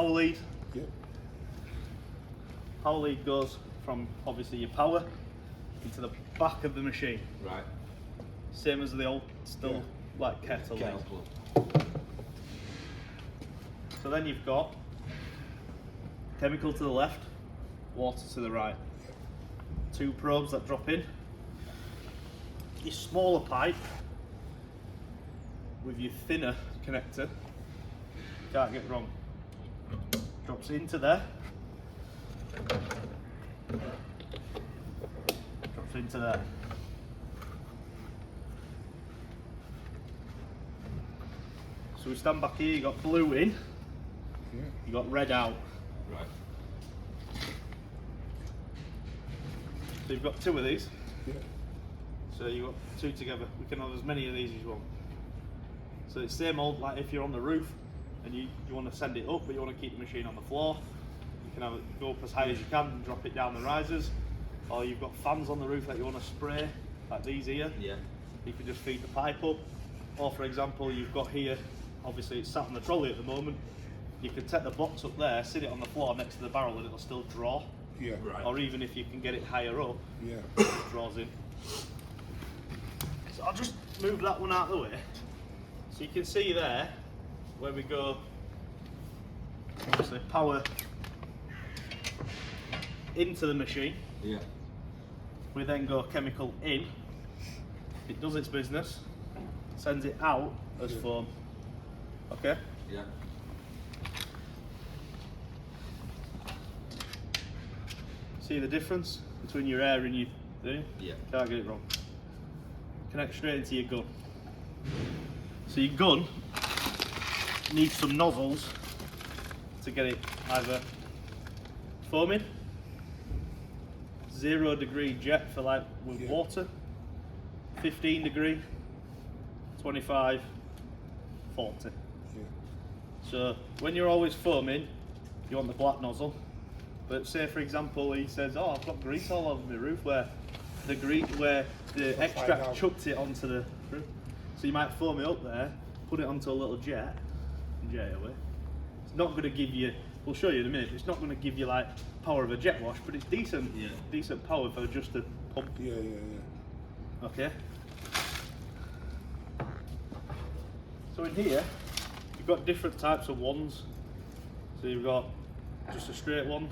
power lead. Yeah. Power lead goes from obviously your power into the back of the machine. Right. Same as the old, still like kettle lead. So then you've got chemical to the left, water to the right. Two probes that drop in. Your smaller pipe with your thinner connector, can't get wrong, drops into there, drops into there. So we stand back here, you got blue in, you got red out. Right. So you've got two of these. Yeah. So you've got two together. We can have as many of these as you want. So it's same old, like if you're on the roof and you want to send it up but you want to keep the machine on the floor, you can have it go up as high as you can and drop it down the risers. Or you've got fans on the roof that you want to spray, like these here. Yeah. You can just feed the pipe up. Or for example, you've got here, obviously it's sat on the trolley at the moment, you can take the box up there, sit it on the floor next to the barrel and it'll still draw. Yeah. Right. Or even if you can get it higher up, Yeah. it draws in. So I'll just move that one out of the way. So you can see there where we go, obviously power into the machine. Yeah. We then go chemical in. It does its business, sends it out as foam. Okay? Yeah. See the difference between your air and your thing? Yeah. Can't get it wrong. Connect straight into your gun. So your gun needs some nozzles to get it either foaming, 0 degree jet for like with water, 15 degree, 25, 40. Yeah. So when you're always foaming, you want the black nozzle. But say for example he says, oh, I've got grease all over my roof where the extract chucked it onto the roof. So you might foam it up there, put it onto a little jet, and jet it away. It's not going to give you, we'll show you in a minute, it's not going to give you like power of a jet wash, but it's decent power for just a pump. Yeah. Yeah. Okay. So in here, you've got different types of wands. So you've got just a straight one,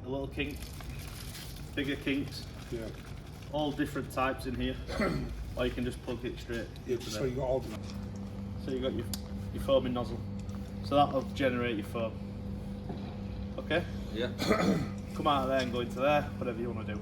a little kink, bigger kinks, Yeah. all different types in here. Or you can just plug it straight Yeah. into So there. you got all the. So you've got your foaming nozzle. So that'll generate your foam. Okay? Yeah. Come out of there and go into there, whatever you want to do.